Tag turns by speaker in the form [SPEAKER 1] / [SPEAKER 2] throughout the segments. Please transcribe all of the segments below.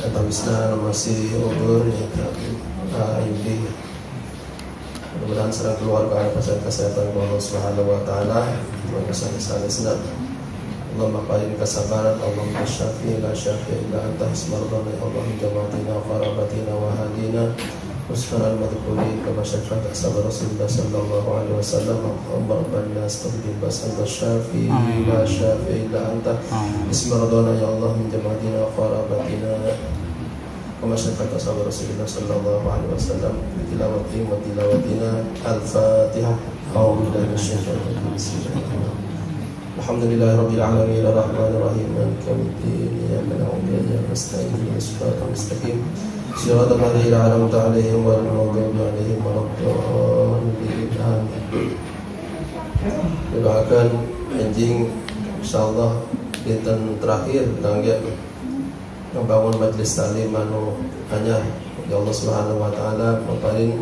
[SPEAKER 1] Wisna masih udur Ayudi. Mudah-mudahan serang keluarga kesehatan Allah Subhanahu wa taala. Sanesna Allahumma qarin kesabaran, Allahumma syafi la syafi illa anta ismardana, Allahumma jamatina qarabatina wa hadina usfana al-madhkurin kama syafa'at ashabar Rasulullah sallallahu alaihi wasallam. Allahumma rabbana astaghfir basanta syafi la syafi illa anta ismardana ya Allah min jamatina qarabatina kama syafa'at ashabar Rasulullah sallallahu alaihi wasallam. Tilawatina al-Fatihah. A'udzu billahi minasyaitonir rajim. Alhamdulillahi rabbil alamin arrahmanir rahim maliki yaumiddin iyyaka na'budu wa iyyaka nasta'in ihdinas siratal mustaqim siratal ladzina an'amta 'alaihim ghairil maghdubi 'alaihim waladdallin amin. Doakan anjing insyaallah dinten terakhir kangge membangun majelis taklim anu anyar ya Allah Subhanahu wa taala paparin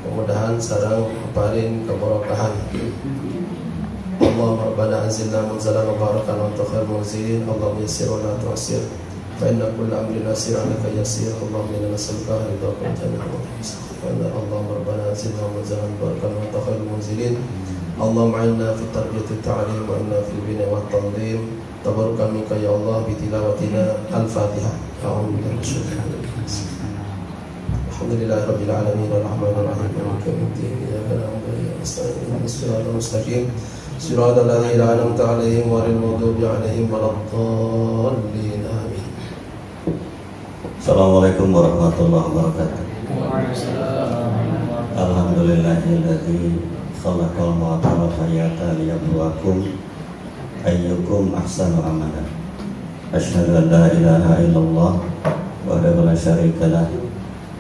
[SPEAKER 1] kemudahan sareng paparin keberkahan. Allahumma rabbana anzilna munzalan mubarakan wa anta khairul munzilin. Allahumma yassir wa la tu'assir fa inna kulla amrin yasir 'alaika yasir. Allahumma inna nas'aluka ridhaka wal jannata wa rizqaka. Allahumma rabbana anzilna munzalan mubarakan wa anta khairul munzilin. Allahumma inna fi tarbiyati ta'lim wa inna fi bina wa tanzim. Tabarukan minka ya Allah bi tilawatina al-Fatihah. A'udzu billahi minasyaitonir rajim. Alhamdulillahirabbil alamin arrahmanir rahim maliki yaumiddin iyyaka na'budu wa iyyaka nasta'in ihdinas siratal mustaqim siratal ladzina an'amta 'alaihim ghairil maghdubi 'alaihim waladdallin amin.
[SPEAKER 2] Assalamualaikum warahmatullahi wabarakatuh. Alhamdulillahilladzi khalaqal mauta wal hayata liyabluwakum ayyukum ahsanu amala. Asyhadu an la ilaha illallah wahdahu la syarika lah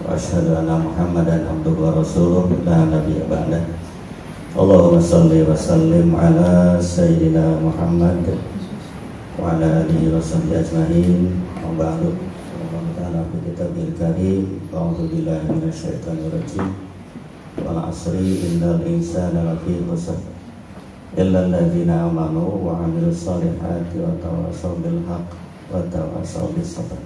[SPEAKER 2] wa asyhadu anna Muhammadan abduhu wa rasuluh la nabiyya ba'dah. Allahumma shalli wa sallim ala sayyidina Muhammad wa ala alihi wa sahbihi ajma'in. Wa ba'du. Ta'ala fi kitabil karim. A'udzu billahi minasyaitonir rajim. Wal 'asri innal insana lafi khusr illa alladzina amanu wa 'amilus shalihati wa tawassaw bil haqq wa tawassaw bis sabr.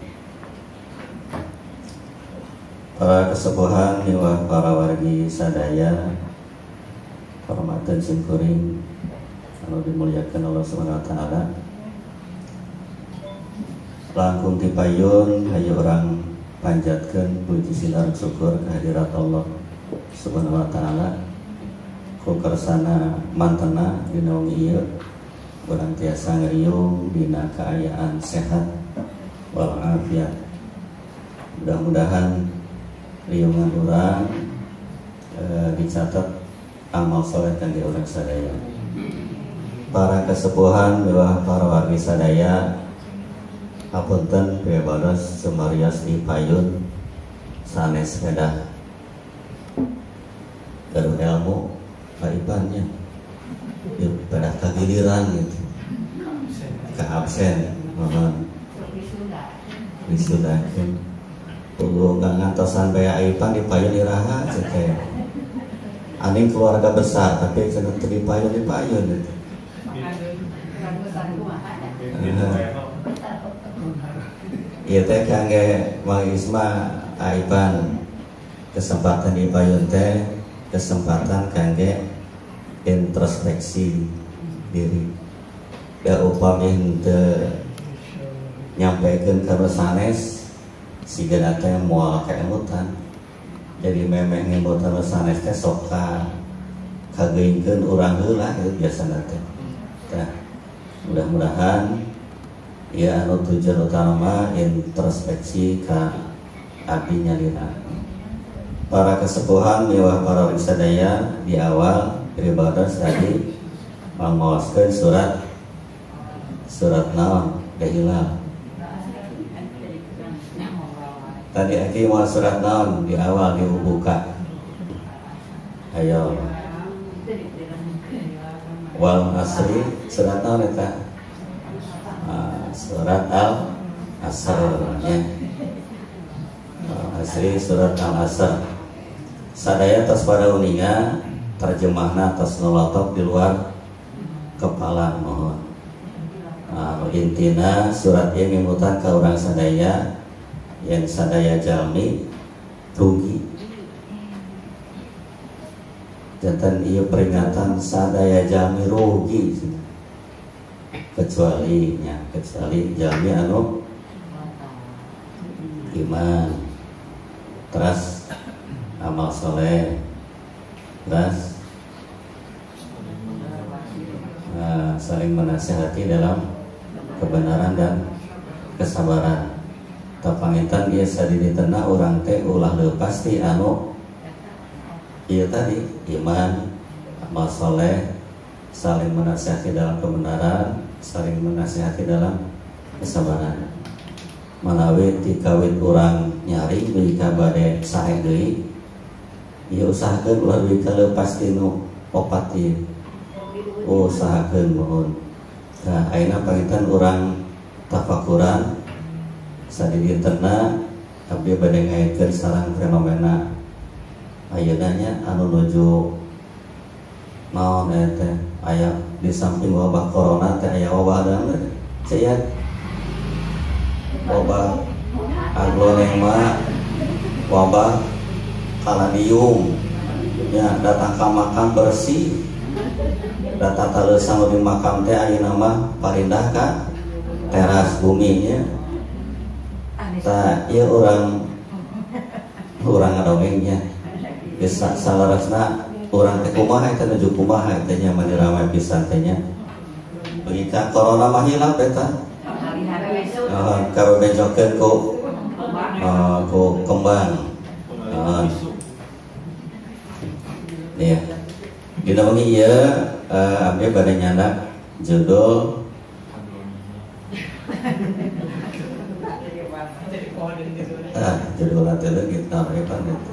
[SPEAKER 2] Para kesepuhan niwah para wargi sadaya hormatan simkuring anu dimuliakan Allah Subhanahu wa taala. Langkung dipayun hayu urang panjatkeun puji silar syukur kehadirat Allah Subhanahu wa taala ku kersana mantena dina wengi ieu urang tiasa ngriung dina kaayaan sehat wal afiat. Mudah-mudahan riungan urang dicatat amal soleh kangge urang sadaya. Para kesepuhan miwah para wargi sadaya hapunten bebados sumarios dipayun sanes kedah gaduh ilmu kaibannya pada kagiliran gitu ka absen mohon wisudakeun kudu ngantosan bae aipan dipayun iraha cek aning keluarga besar tapi cenah teu dipayun gitu. Ieu teh kangge Mang Isma aiban kesempatan dipayun teh kesempatan kangge introspeksi diri. Da upami henteu nyampikeun ka sanes sigana teh moal kaemutan. Jadi memeh ngemutan sanes teh sok kageuingkeun urang heula kitu biasana teh. Tah mudah-mudahan ya anu tujuan utama introspeksi ka abdi nyalira. Para kesepuhan miwah para sadaya di awal ibadah tadi mangoskeun surat naon Al-Hilal. Tadi aki mau surat naon di awal dibuka. Ayo. Wal asri surat naon eta? Surat Al-Asr ya. Asri surat Al-Asr. Sadaya tos pada uninga terjemahna tos nolotok di luar kepala mohon. Intina surat ieu mimutan ka urang sadaya yang sadaya jalmi rugi. Jantan ieu peringatan sadaya jalmi rugi kecuali jalmi anu iman, terus amal soleh, terus saling menasihati dalam kebenaran dan kesabaran. Tapangitan biasa diditena orang teh ulah leupas ti anu ieu tadi iman, amal soleh, saling menasihati dalam kebenaran, saling menasihati dalam kesabaran. Manawi ti kawin urang nyaring deui ka bade sae deui, ieu usahakeun ulah deui ka leupas ti nu opat ieu. Usahakeun mohon. Nah, ayeuna pangitan urang tafakuran sadiditena abdi bade ngaitkeun sareng fenomena ayeuna nya anu nuju naon teh aya di samping wabah corona teh aya wabah dalam aya wabah aglonema, wabah kaladium ya, datang ke makam bersih, datang taleusan di makam teh ayeuna mah parindah ka teras buminya. Tah ieu urang ngadongengnya bisa salarasna urang teh kumaha eta nuju kumaha teh nya mani ramai pisan teh nya. Begitu corona mah hilang eta. Kalau bejokeun ku kembang. Ya. Dina wengi ieu abdi bade nyandak judul judul atelah kita repan itu.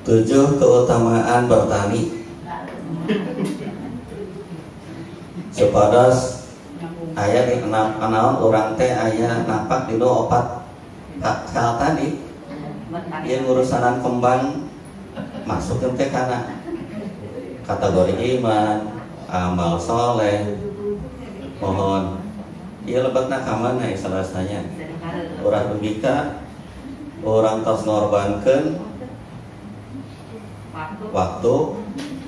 [SPEAKER 2] 7 keutamaan bertani. Supados aya di kenal orang teh aya napak dinu opat kal tadi yang urusanan kembang masukkeun teh kana kategori iman, amal soleh. Mohon ieu lebetna ka mana salasanya urang dugika urang tos ngorbankeun waktu,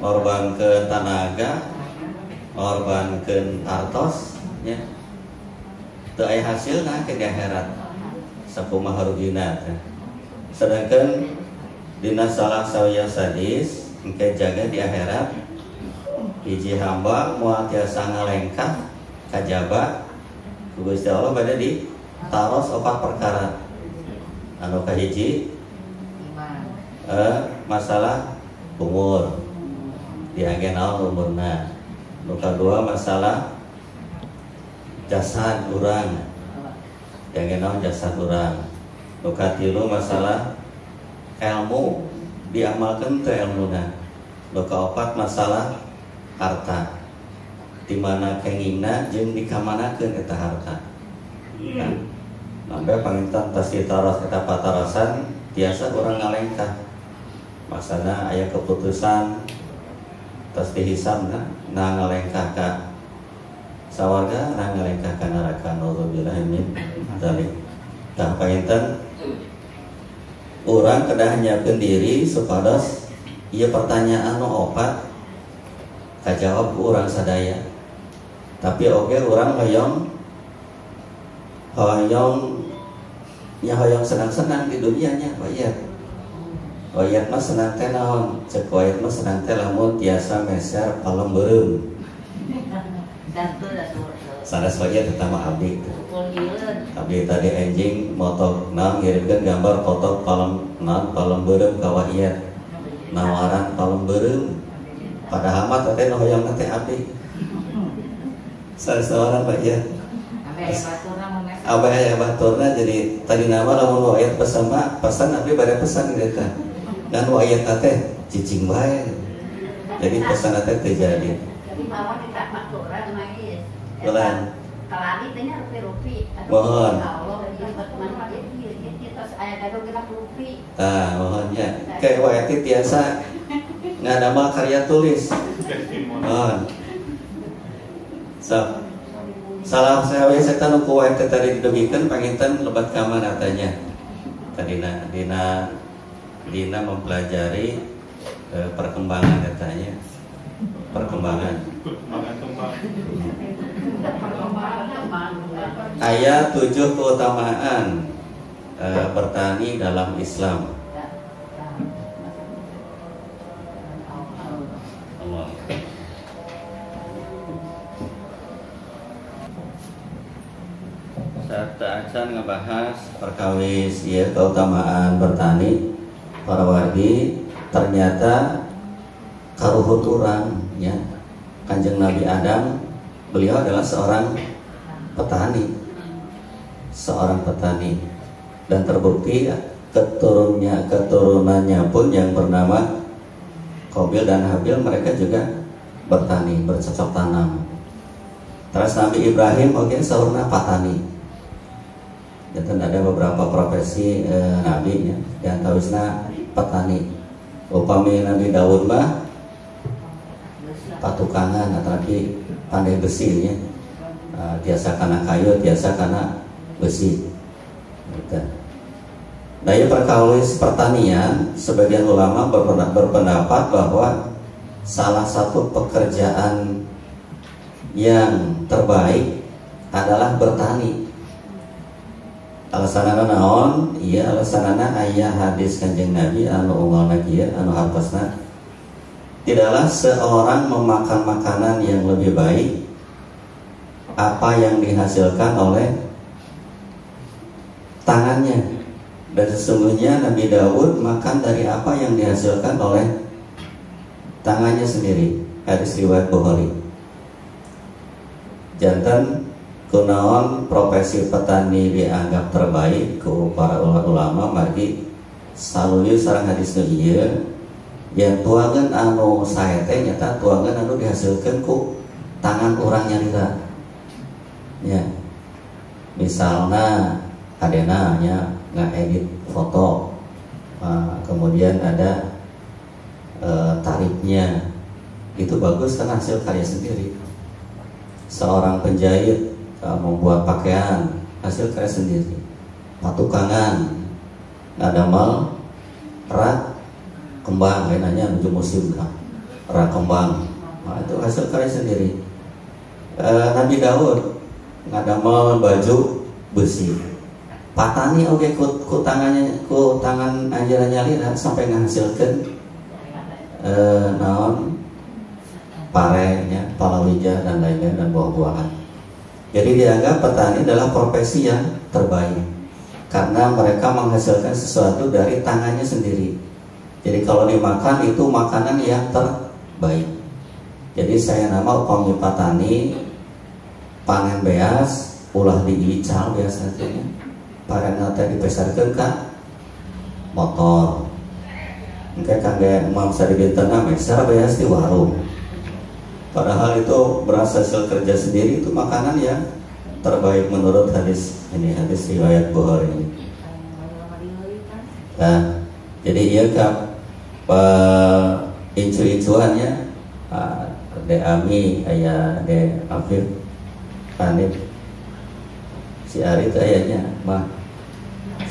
[SPEAKER 2] ngorbankeun tenaga, ngorbankeun artos nya teu aya hasilna ke di akhirat sakumaha rugina teh. Sedangkan dina salah sawaya sadis engke jaga di akhirat hiji hamba moal tiasa ngalengkah kajaba ku Gusti Allah bade di taros 4 perkara. Anu kahiji masalah umur diage naon umurna. Nu kadua masalah jasad urang diage naon jasad urang. Nu katilu masalah ilmu diamalkeun teu ilmuna. Nu kaopat masalah harta di mana kengingna jeung dikamanakeun eta harta. Nambe panginten tos ditaros eta patarasan tiasa urang ngalengkah. Maksana aya keputusan tos dihisabna na ngalengkah ka sawarga, na ngalengkah ka neraka. Nauzubillahi min dzalik. Tah panginten urang kedah nyiapkeun diri supados ieu pertanyaan nu opat kajawab ku urang sadaya. Tapi oge urang hoyong senang-senang di dunianya wayat. Wayat mah senang teh naon? Cek wayat mah senang teh lamun tiasa meser palem beureum. Sanes wayat pertama abdi. Abdi tadi enjing moto naon ngirimkeun gambar foto palem beureum ka wayat. Nawaran palem beureum. Padahal mah teh nu hoyong teh abdi. Sanes nawaran wayat. Abah aya baturna jadi tadi nama lamun wayat pesan mah pesan abdi bade pesan gitu kan. Dan wayat teh cicing bae. Jadi pesan teh terjadi. Jadi mawon kita baturan mah ieu. Bulan. Kalani teh nya rupi-rupi. Mohon. Allah ieu mana ieu tos aya gaduh gerak rupi. Tah, mohon nya. Kayak wayat tiasa ngadamal karya tulis. Mohon. So, salah saya setan kuat tadi didugikeun panginten lebat ka mana tanya. Tadina dina mempelajari perkembangan katanya. Perkembangan. Ayat 7 keutamaan bertani dalam Islam. Allah. Saat acan ngebahas perkawis ya keutamaan bertani para wargi, ternyata karuhut urang ya. Kanjeng Nabi Adam beliau adalah seorang petani, dan terbukti keturunannya pun yang bernama Qabil dan Habil, mereka juga bertani, bercocok tanam. Terus Nabi Ibrahim mungkin saurna patani. Dan ada beberapa profesi Nabi ya, yang tawisna petani. Upami Nabi Daud mah patukangan atau lagi pandai besi ya. Tiasa karena kayu, tiasa karena besi. Daya perkawis pertanian, sebagian ulama berpendapat bahwa salah satu pekerjaan yang terbaik adalah bertani. Alasanana naon? Iya, alasanana aya hadis Kanjeng Nabi anu unggalna kieu anu hartosna, tidaklah seorang memakan makanan yang lebih baik apa yang dihasilkan oleh tangannya, dan sesungguhnya Nabi Daud makan dari apa yang dihasilkan oleh tangannya sendiri. Hadis riwayat Bukhari. Jantan kunaon profesi petani dianggap terbaik ku para ulama margi saluyu sareng hadis nu ieu yang tuangan anu sae teh nyata tuangan anu dihasilkan ku tangan urang nyarita. Ya, misalnya adena nya ngedit foto, kemudian ada tarifnya, itu bagus kan hasil karya sendiri. Seorang penjahit membuat pakaian, hasil karya sendiri. Patukangan ngadamal rak kembang, lainnya menuju musim kan, rak kembang, itu hasil karya sendiri. Nabi Daud ngadamal baju besi, patani oke ku tangan anjarannya lihat sampai menghasilkan naon parenya, palawija dan lainnya dan buah-buahan. Jadi dianggap petani adalah profesi yang terbaik karena mereka menghasilkan sesuatu dari tangannya sendiri. Jadi kalau dimakan itu makanan yang terbaik. Jadi saya nama upami petani panen beas, ulah diical biasanya. Parena teh dipesarkeun ka motor. Engke kangge mangsa dibintana meser beas di warung. Padahal itu berasal hasil kerja sendiri, itu makanan yang terbaik menurut hadis ini, hadis riwayat Bukhari ini. Nah, jadi iya kap incu-incuannya de Ami aya de Afif Hanif si Ari itu ayahnya mah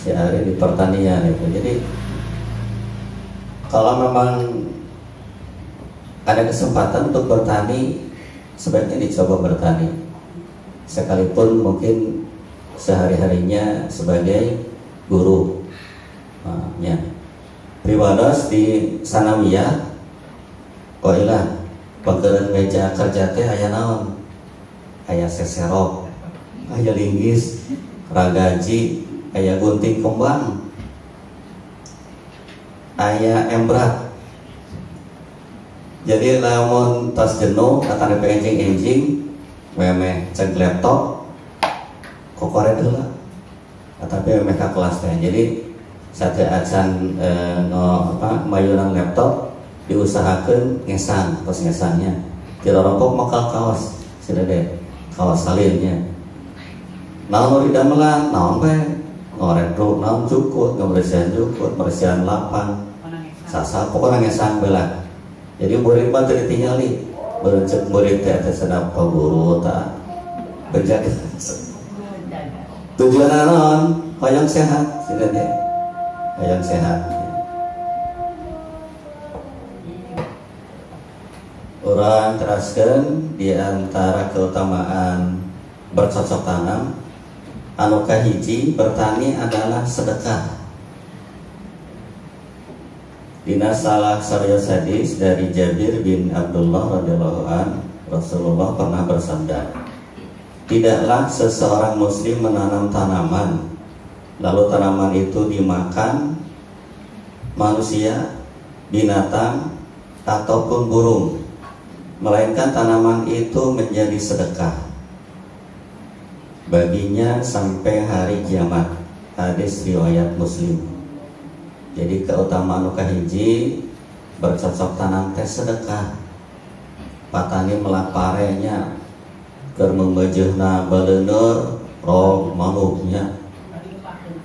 [SPEAKER 2] si Ari di pertanian itu. Jadi kalau memang ada kesempatan untuk bertani, sebaiknya dicoba bertani, sekalipun mungkin sehari-harinya sebagai guru. Ya, priwados di sanawiyah, koilah pegeureun meja kerja teh aya naon? Aya seserok, aya linggis, ragaji, aya gunting kembang, aya embrat. Jadi lamun tas jenuh atau enjing-enjing memeh cek laptop kokore heula tapi memeh ka kelas teh. Jadi sate acan mayunan laptop diusahakeun ngesang, tos ngesangnya tidak rompok makal kaos sudah deh kawas salinnya. Naon nu didamelan, naon bae, ngoretru, naon cukut, ngabersihan cukut, bersihan lapang, sasa, pokoknya ngesang bela. Jadi murid mah teu ditingali, berencek murid teh atasna paguru ta penjaga tujuan naon hoyong sehat sila teh hoyong sehat. Orang teraskeun di antara keutamaan bercocok tanam anu kahiji bertani adalah sedekah. Dina salah sarios hadis dari Jabir bin Abdullah radhiyallahu an, Rasulullah pernah bersabda, tidaklah seseorang muslim menanam tanaman lalu tanaman itu dimakan manusia, binatang ataupun burung, melainkan tanaman itu menjadi sedekah baginya sampai hari kiamat. Hadis riwayat Muslim. Jadi keutamaan nu kahiji bercocok tanam teh sedekah. Patani melaparenya keur membejeuna baleuneur rog manuknya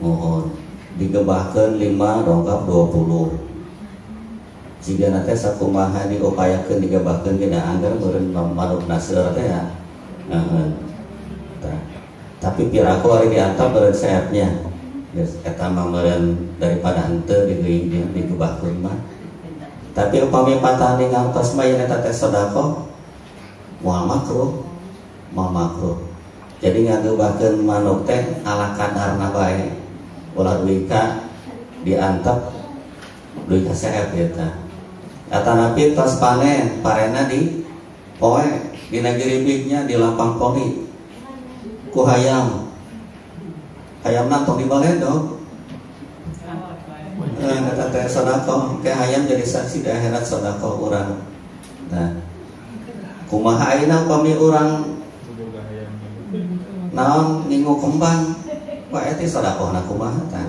[SPEAKER 2] mohon digebahkeun 5 dongkap 20. Jika nanti sakumaha diupayakeun digebahkeun dina anggar meureun manuk naseur teh ya. Tapi piraku hari diantap meureun sehatnya. Geus eta mah meureun daripada henteu digebahkeun mah. Tapi upami patani ngantos mah yen eta teh sedekah moal makruh. Jadi ngagebahkeun manuk teh ala kadarna bae. Ulah duwi ka diantap duwi ka sehat eta. Atanapi tos panen parena di poe dina giribignya di lapang poli ku hayam tong dibaledog kata teh sedekah ke hayam jadi saksi di akhirat sedekah urang. Nah kumaha ayeuna upami urang naon ningu kembang wae teh sedekahna kumaha tah.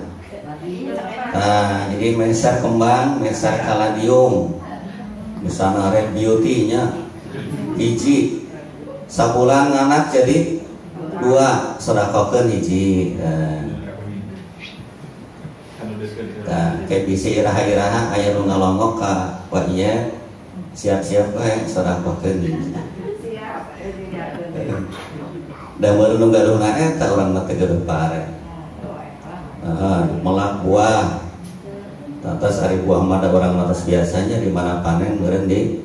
[SPEAKER 2] Nah jadi meser kembang meser kaladium misalnya red beauty-nya hiji sabulan anak jadi 2 sedekahkeun hiji. Kayak bisi iraha-iraha aya nu ngalongok ka wa ieu siap-siap wae sedekahkeun hiji. Da meureun nu gaduhna eta urang mah teh gaduh pare. Melak buah. Atas ari buah mah da urang mah biasanya di mana panen meureun di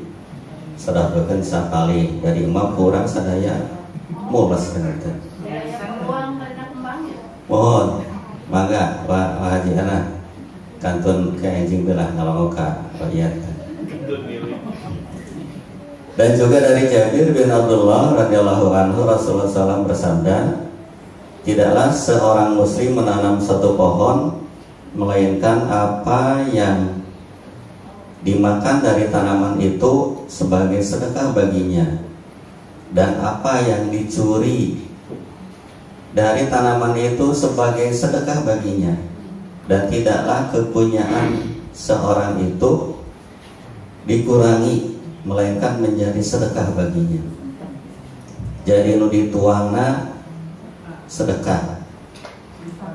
[SPEAKER 2] sedekahkeun sakali dari imam kurang sadaya mules kana teh. Mohon mangga Pak Haji Ana kantun ke enjing belah ngalongok ka rakyat. Dan juga dari Jabir bin Abdullah radhiyallahu anhu Rasulullah SAW bersabda, tidaklah seorang muslim menanam satu pohon melainkan apa yang dimakan dari tanaman itu sebagai sedekah baginya, dan apa yang dicuri dari tanaman itu sebagai sedekah baginya, dan tidaklah kepunyaan seorang itu dikurangi melainkan menjadi sedekah baginya. Jadi nu dituangna sedekah,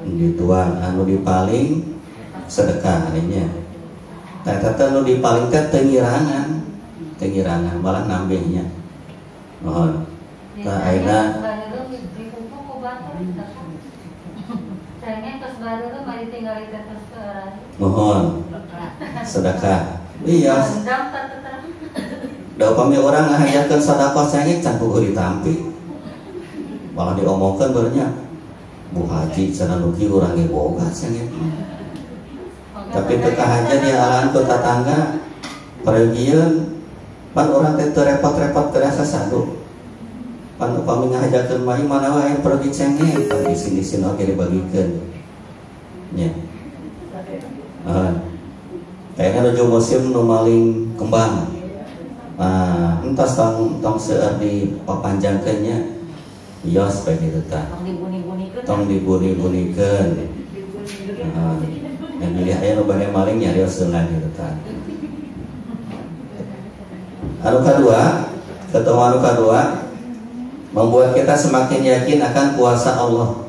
[SPEAKER 2] dituang anu dipaling sedekah artinya. Tata nu dipaling teh tengirangan malah nambehnya. Mohon. Tah ayeuna mohon sedekah. Iya. Da upami urang ngahayakeun sedekah sengit can kudu ditampi. Malah diomongkeun beurnya. Bu Haji cenah nuki urang ge boga sengit. Tapi teu kahaja dialaan ku tatangga pereugian pan urang teh teu repot-repot kerasa sadu. Pan upami ngahajakeun mah mana wae pergi cengeng pan isin-isin oge dibagikeun. Nya. Kayaknya nuju musim nu maling kembang. Nah, entas tong seueur di papanjangkeunnya. Ios bae kitu tah. Tong dibuni-bunikeun. Yang milih aya nu bade maling nyarios seungan kitu tah. Anu kadua, keutamaan anu kadua membuat kita semakin yakin akan kuasa Allah.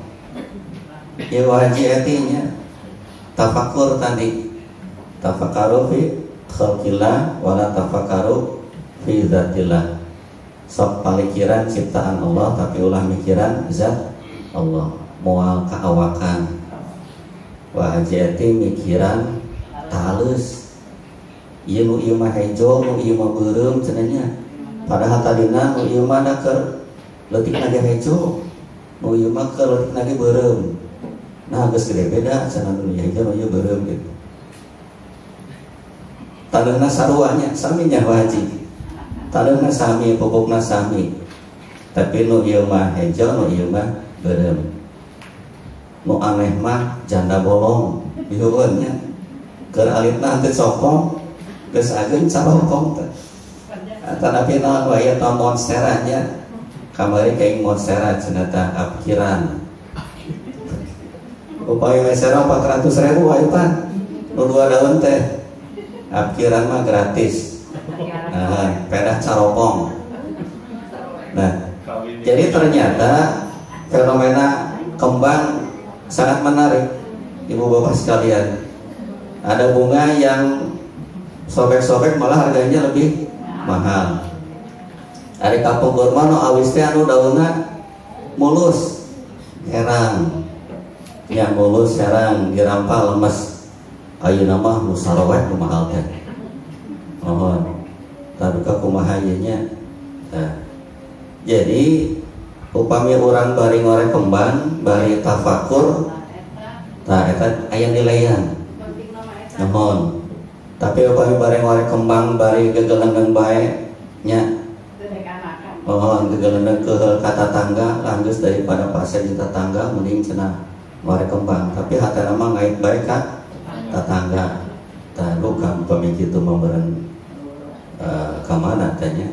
[SPEAKER 2] Ya wajib etinya tafakur tadi, tafakaru fi khalqillah wala tafakaru fi zatillah. sok palikiran ciptaan Allah tapi ulah mikiran zat Allah, moal kaawakan. Wah hajati mikiran talus. Ieu nu ieu mah hejo, nu ieu mah beureum cenanya. Padahal tadina nu ieu mah da keur leutikna ge hejo, nu ieu mah keur leutikna ge beureum. Nah geus gede beda cenah nu ieu hejo, nu ieu beureum gitu. Tadana saruanya sami nya haji. Tadana sami, pupukna sami. Tapi nu ieu mah hejo, nu ieu mah beureum. Nu aneh mah janda bolong dieuweun nya. Keur alitna teu sokong, geus ageun carokong teh. Tanapi naon wae eta monstera nya. Kamari kaing monstera cenah teh apkiran. Upaya mesera 400.000 wae pan. Nu 2 daun teh. Apkiran mah gratis. Nah, pedah carokong. Nah, jadi ternyata fenomena kembang sangat menarik, ibu bapak sekalian. Ada bunga yang sobek-sobek malah harganya lebih mahal. Ari kapung gurma nu awis teh anu daunna mulus, herang. Ya mulus herang dirampal lemes. Ayeuna mah nu sarowek nu mahal teh. Mohon. Taduka kumaha ieu nya. Nah. Jadi upami urang bari ngorek kembang, bari tafakur, tah eta aya nilaian. Mohon. Tapi upami bari ngorek kembang, bari gegelendeng bae nya. Mohon gegelendeng ke tetangga, lanjut daripada pasien di tetangga mending cenah ngorek kembang. Tapi hatana mah ngait bae ka tetangga. Tah bukan pemikir itu memberen kamana tanya.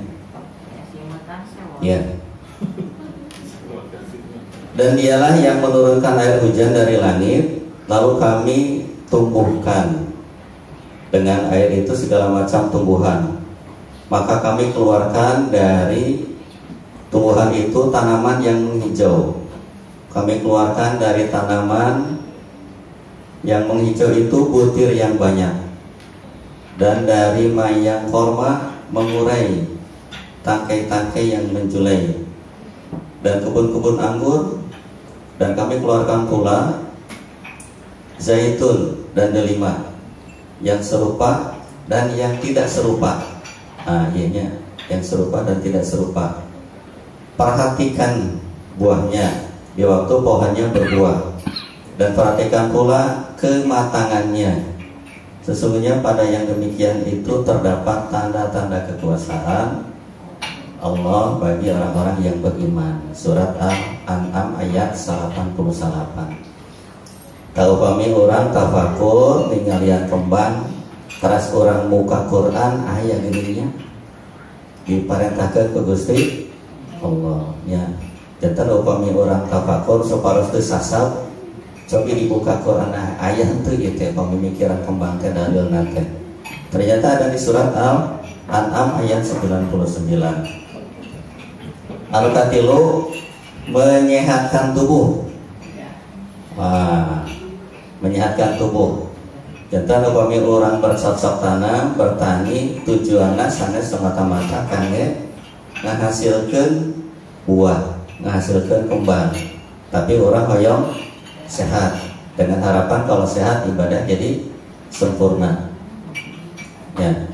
[SPEAKER 2] Ya. Dan dialah yang menurunkan air hujan dari langit, lalu kami tumbuhkan dengan air itu segala macam tumbuhan. Maka kami keluarkan dari tumbuhan itu tanaman yang menghijau. Kami keluarkan dari tanaman yang menghijau itu butir yang banyak. Dan dari mayang korma mengurai tangkai-tangkai yang menjulai. Dan kebun-kebun anggur. Dan kami keluarkan pula zaitun dan delima, yang serupa dan yang tidak serupa. Nah, ianya yang serupa dan tidak serupa. Perhatikan buahnya di waktu pohonnya berbuah, dan perhatikan pula kematangannya. Sesungguhnya pada yang demikian itu terdapat tanda-tanda kekuasaan Allah bagi orang-orang yang beriman. Surat Al-An'am ayat 88. Tahu pami orang tafakur ninggalian kembang teras orang muka Quran ayat dirinya diperintahkan ke Gusti Allah ya. Jantan upami orang tafakur supados teu sasab cobi dibuka Quran ayat teu ieu teh pemikiran kembang teh dalilna teh. Ternyata ada di surat Al-An'am ayat 99. Al-Katilu menyehatkan tubuh. Menyehatkan tubuh. Jantan upami orang bercocok tanam, bertani, tujuanna sanes semata-mata kangge ngahasilkeun buah, ngahasilkeun kembang. Tapi orang hoyong sehat, dengan harapan kalau sehat ibadah jadi sempurna. Ya.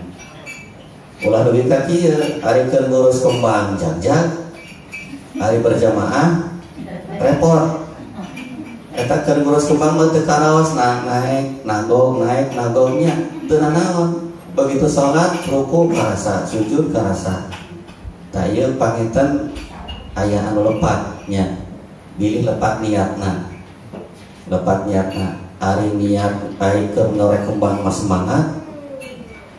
[SPEAKER 2] Ulah duwi ka kieu, ari keur ngurus kembang jag-jag, ari berjamaah repot. Eta keur ngurus kembang mah teu karaos naik nagongnya teu nanaon. Begitu salat ruku karasa, sujud karasa. Tah ieu panginten aya anu lepatnya. Bilih lepat niatna. Lepat niatna. Ari niat ai keur ngorek kembang mah semangat.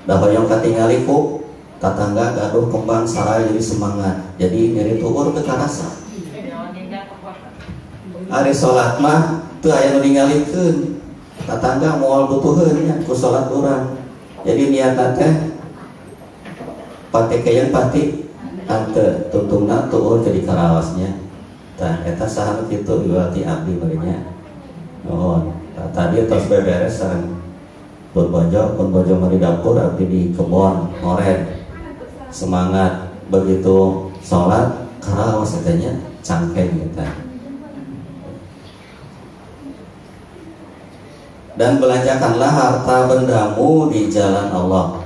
[SPEAKER 2] Da hoyong katingali ku tatangga gaduh kembang saraya jadi semangat. Jadi nyeri tuur teu karasa. Ari salat mah teu aya nu ningalikeun. Tatangga moal butuheun nya ku salat urang. Jadi niatna teh pati keyeun pati ante tuntungna tuur jadi karaosnya. Tah eta saha kitu iwati abdi bagenya. Nuhun. Tadi tos beberes sareng pun bojo mah di dapur abdi di kebon ngoren. Semangat begitu sholat karena maksudnya cangkeng gitu. Dan belanjakanlah harta bendamu di jalan Allah,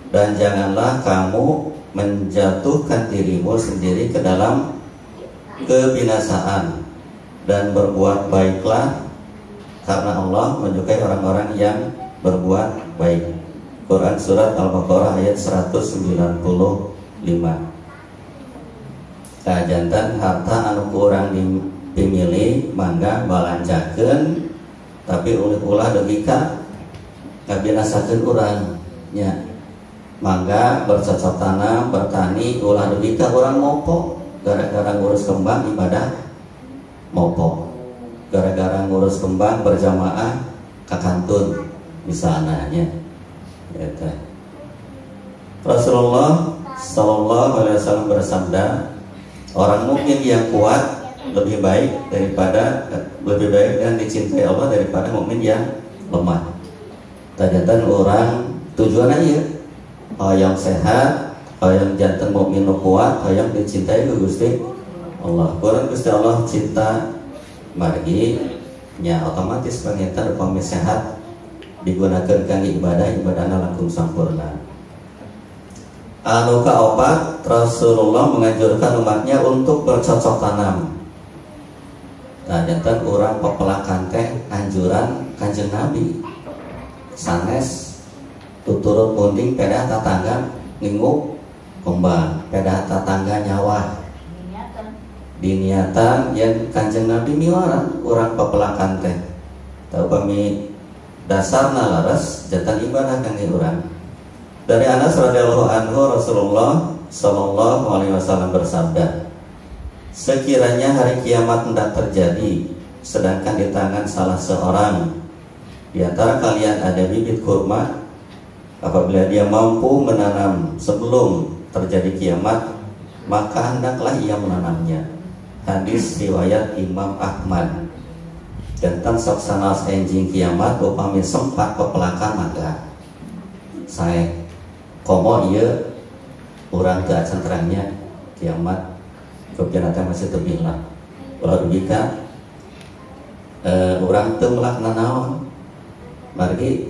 [SPEAKER 2] dan janganlah kamu menjatuhkan dirimu sendiri ke dalam kebinasaan, dan berbuat baiklah karena Allah menyukai orang-orang yang berbuat baik. Quran surat Al-Baqarah ayat 195. Jantan harta anu kurang dimilih mangga balanjakeun, tapi ulah degika ngabinasakeun urangnya. Mangga bercocok tanam, bertani, ulah degika urang mopo gara-gara ngurus kembang ibadah mopo, gara-gara ngurus kembang berjamaah kakantun misalnya nya. Rasulullah Sallallahu Alaihi Wasallam bersabda, orang mukmin yang kuat lebih baik dan dicintai Allah daripada mukmin yang lemah. Tajatan orang tujuannya ya, yang sehat, yang jantan mukmin kuat, yang dicintai Gusti Allah. Kurang Gusti Allah cinta margi nya otomatis pangetan upami sehat digunakan kangge ibadahna langkung sampurna. Anu kaopat, Rasulullah menganjurkan umatnya untuk bercocok tanam. Nah, jantan orang pepelakan teh anjuran Kanjeng Nabi. Sanes tuturut munding pedah tatangga nginguk kembang, pedah tatangga nyawa. Diniatan yang Kanjeng Nabi miwaran orang pepelakan teh. Tahu pami dasarna laras jantan ibadah kangge urang. Dari Anas radhiyallahu anhu, Rasulullah sallallahu alaihi wasallam bersabda, sekiranya hari kiamat hendak terjadi, sedangkan di tangan salah seorang di antara kalian ada bibit kurma, apabila dia mampu menanam sebelum terjadi kiamat, maka hendaklah ia menanamnya. Hadis riwayat Imam Ahmad. Dan tan saksana enjing kiamat upami sempat pepelakan maka saya komo iya urang teu acan terangnya kiamat kebiasaan masih terbilang. Ulah dubika urang teu melakna naon margi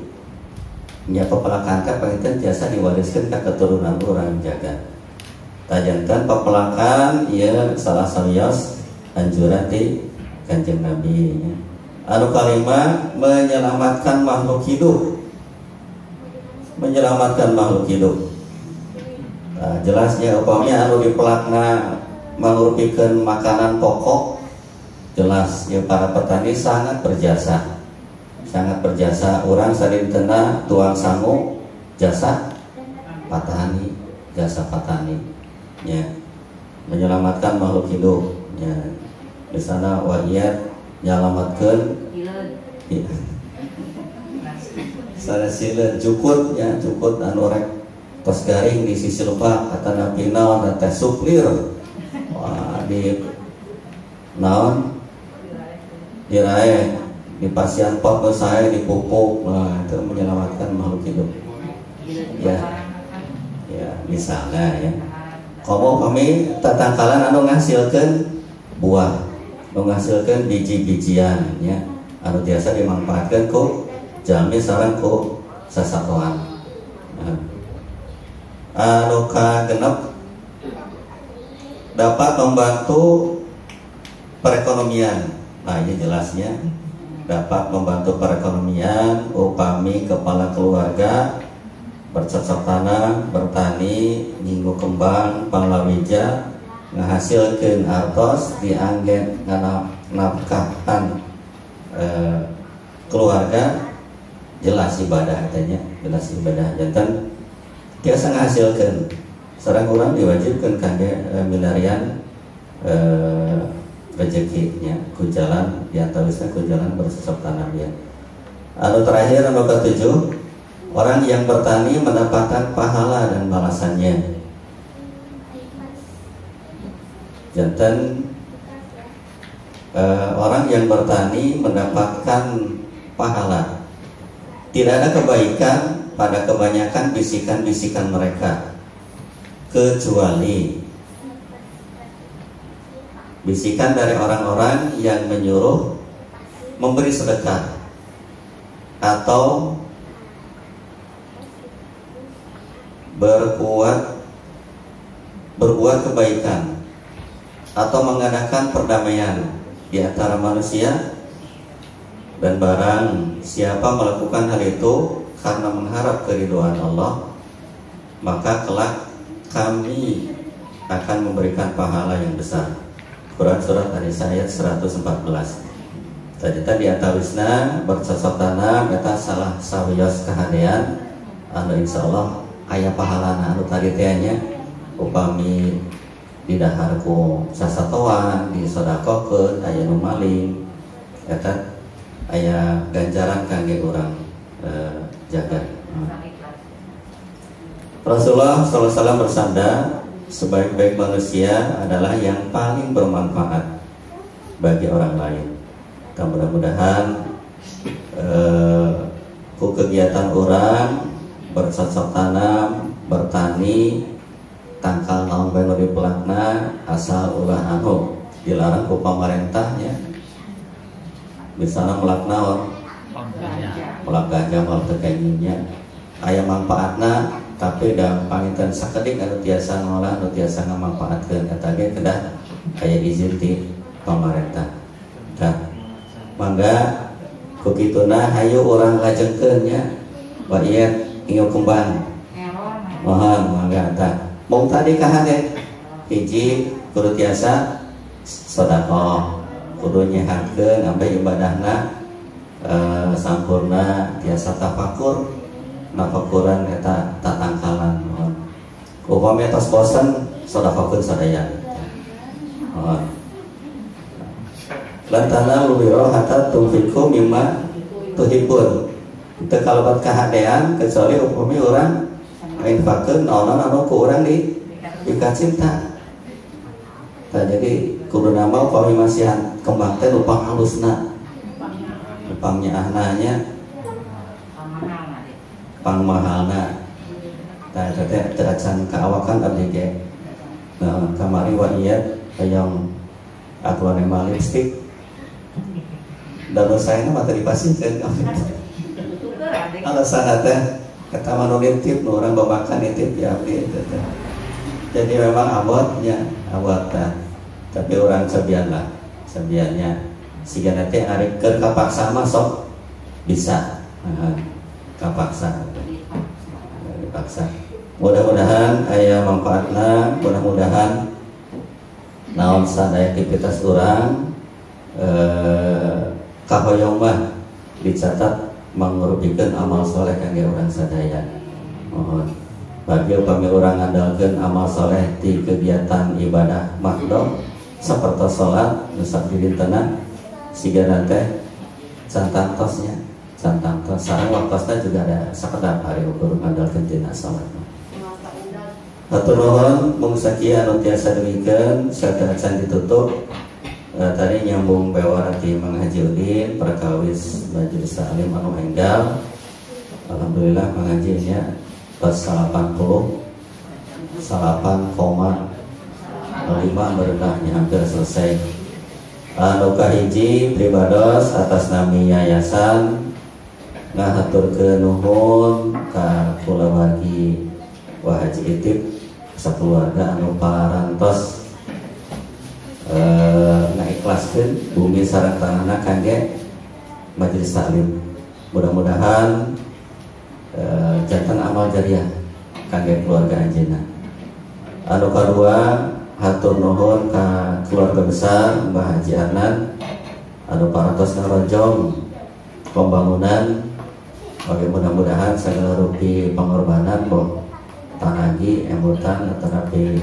[SPEAKER 2] nya pepelakan ka panginten tiasa diwariskeun ka keturunan urang jaga. Tajantan pepelakan ieu salah sawios anjuran di Kanjeng Nabi. Anu kalima menyelamatkan makhluk hidup. Menyelamatkan makhluk hidup. Nah, jelasnya upamanya anu dipelakna mangrupikeun makanan pokok, jelas ya para petani sangat berjasa. Sangat berjasa. Urang sadintena tuang sangu jasa patani, jasa patani. Ya. Menyelamatkan makhluk hidup. Ya. Di sana wa'iyat nyalamatkeun sana sileun cukut ya, cukut anu rek tos garing di sisi lebak kata nabi naon teh suplir. Wah di naon dirae di pasien pot saya dipupuk. Nah itu menyelamatkan makhluk hidup ya. Ya misalnya ya komo kami tatangkalan anu ngasilkeun buah, menghasilkan biji-bijian ya, anu biasa dimanfaatkan ku jalmi sareng ku sasatoan. Anu kagenep dapat membantu perekonomian. Nah ini jelasnya dapat membantu perekonomian upami kepala keluarga bercocok tanam, bertani, nyinggu kembang, palawija ngahasilkeun artos dianggen nafkahan keluarga, jelas ibadah katanya, jelas ibadah jantan tiasa ngahasilkeun sareng urang diwajibkeun kangge milarian rezekinya ku jalan diantawisna ku jalan bercocok tanam ya. Anu terakhir anu ketujuh, orang yang bertani mendapatkan pahala dan balasannya. Jantan orang yang bertani mendapatkan pahala. Tidak ada kebaikan pada kebanyakan bisikan-bisikan mereka, kecuali bisikan dari orang-orang yang menyuruh memberi sedekah atau berbuat kebaikan atau mengadakan perdamaian di antara manusia. Dan barang siapa melakukan hal itu karena mengharap keridhaan Allah, maka kelak kami akan memberikan pahala yang besar. Quran surat An-Nisa ayat 114. Tadi atawisna bercocok tanam eta salah sawios kahadean anu insyaallah aya pahalana anu tadi teh nya upami didahar ku sasatoan disodakokeun aya nu maling eta aya ganjaran kangge urang jaga. Rasulullah SAW bersabda, sebaik-baik manusia adalah yang paling bermanfaat bagi orang lain. Dan mudah-mudahan ku kegiatan orang bercocok tanam, bertani, tangkal naon bae nu dipelakna asal ulah anu dilarang ku pamarentahnya. Misalnya melak naon, melak ganja, melak tekainya, aya manfaatna, tapi dah panginten sakedik anu tiasa ngolah, anu tiasa ngamanfaatkeun eta ge kedah aya izin ti pamarentah. Tah, mangga ku kituna hayu urang lajengkeun nya, wa ieu ingeu kembang. Mohon mangga tah. Mung tadi kahade hiji kudu tiasa sedekah. Kudu nyehatkeun sampai ibadahna sampurna tiasa tafakur nafakuran eta tatangkalan. Upami tos bosen sedekahkeun sadaya. Lantana lubiro hatta tunfiku mimma tuhibun. Teu kalebat kahadean kecuali upami urang infakkeun naon anu ku urang dikacinta. Jadi kudu nama upami masihan kembang teh upang halusna, upang nyahnanya, pang mahalna. Tah teh teracan kaawakan abdi ge. Nah, kamari wa ieu hayang aturan mah lipstik. Dan saena mah teu dipasihkeun. Alasan teh eta mah nu nitip nu urang babakan nitip di abdi teh. Jadi memang abotnya abot tah. Tapi orang sebiannya siga nanti ari keur kapaksa mah sok bisa kapaksa dipaksa. Mudah-mudahan aya manfaatna, mudah-mudahan naon sadaya aktivitas urang kahoyong mah dicatat mangrupikeun amal soleh kangge urang sadaya. Mohon bagi upami urang ngandalkeun amal soleh di kegiatan ibadah makdom seperti sholat nusa dintenan siga teh santan tosnya santan tos sareng waktosna juga ada sakedap hari ukur ngandalkeun tina sholat. Hatur nuhun mung sakieu anu tiasa demikeun saeutik can ditutup. Tadi nyambung bewarati Mang Haji Udin perkawis majelis taklim anu enggal. Alhamdulillah Mang Haji nya tos 8,5 berenahnya hampir selesai. Anu kahiji pribados atas nami yayasan ngahaturkeun nuhun ka kula bagi Wah Haji Itip sakeluarga anu parantos ngaikhlaskeun bumi sareng tanahna kangge majelis taklim. Mudah-mudahan jantan amal jariah kangge keluarga anjeunna. Anu kadua hatur nuhun ka keluarga besar Mbah Haji Adnan anu parantos ngarojong pembangunan. Bagi mudah-mudahan segala rupi pengorbanan boh tanagi emutan terapi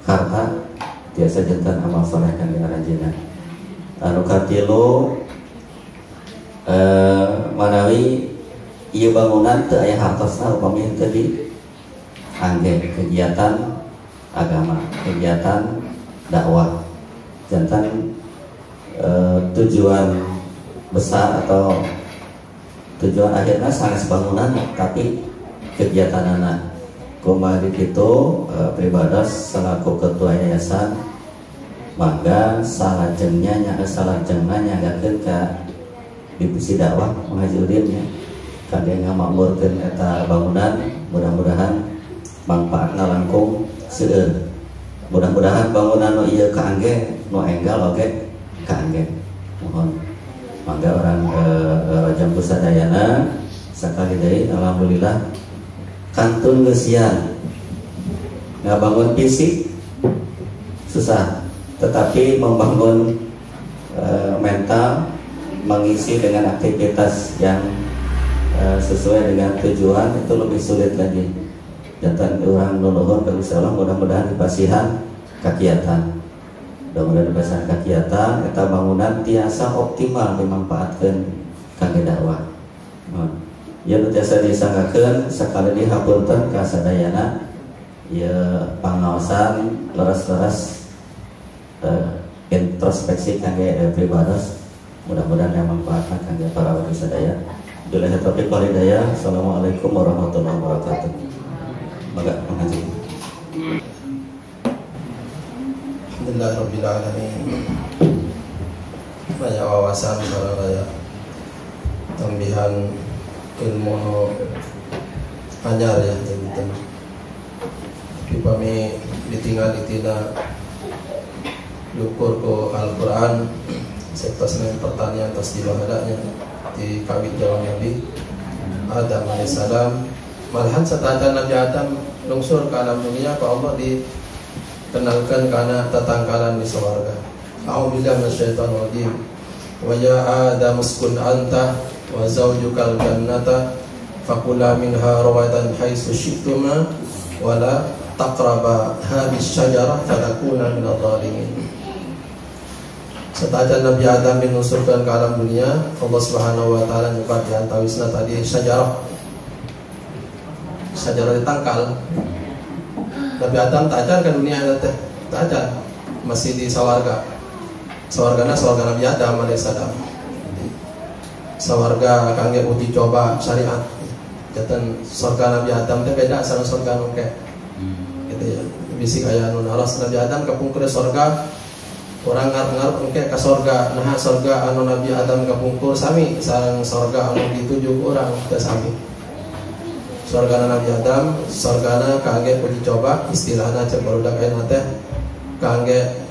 [SPEAKER 2] harta tiasa jantan amal soleh kangge aranjeunna. Anu katilu manawi ieu bangunan teu aya hartosna upami teu di angge kegiatan agama, kegiatan dakwah, jantan tujuan besar atau tujuan akhirnya sanes bangunan, tapi kegiatan anak kembali itu pribados selaku ketua yayasan maka salajengnya nyagakeun ka divisi dakwah mengajurinnya kangge ngamakmurkeun eta bangunan. Mudah-mudahan manfaatna langkung seueur. Mudah-mudahan bangunan nu ieu kaangge nu enggal oge kaangge. Mohon mangga orang Rajang Pusadayana sakali deui alhamdulillah kantun geus sian. Ngabangun fisik susah, tetapi membangun mental, mengisi dengan aktivitas yang sesuai dengan tujuan itu lebih sulit lagi. Jantan orang nuluhur ke Gusti Allah, mudah-mudahan dipasihan kakiatan. Mudah-mudahan dipasihan kakiatan, eta bangunan tiasa optimal dimanfaatkeun kangge dakwah. Ya nu tiasa disanggakeun sakali dihapunten ka sadayana ya pangaosan leres-leres introspeksi kangge pribados. Mudah-mudahan yang manfaatna kangge para abdi sadaya. Billahi taufiq wal hidayah. Assalamualaikum warahmatullahi wabarakatuh. Mangga mengaji.
[SPEAKER 1] Alhamdulillahirabbil alamin. Banyak wawasan sareng tambihan ilmu anyar ya janten. Tapi kami ditinggal ditina lukur ku Al-Qur'an sektasna pertanian tas di bahadanya di kawin Jawa Nabi Adam alaihissalam. Malahan setelah Nabi Adam lungsur ke alam dunia, Pak Allah dikenalkan karena tatangkalan di surga. A'udzubillahi minasyaitonir rajim. Wa ya Adam uskun anta wa zawjukal jannata fakula minha rawadan haitsu syi'tuma wa la taqraba hadhihi syajarah fatakuna minadh dhalimin. Setelah Nabi Adam dinusurkan ke alam dunia, Allah Subhanahu wa taala juga diantawisna tadi syajarah ditangkal. Nabi Adam tak ajar ke dunia teh, tak ajar, masih di sawarga. Sawargana sawarga Nabi Adam alaihissalam. Sawarga kangge uji coba syariat. Janten surga Nabi Adam teh beda sama surga nu ke. Gitu ya. Bisi aya nu naros Nabi Adam kapungkur surga. Orang ngarep engke ka surga. Nah surga anu Nabi Adam kapungkur sami sareng surga anu dituju ku urang teh sami. Surgana Nabi Adam, surgana kangge uji coba, istilahna cek barudak ayeuna teh kangge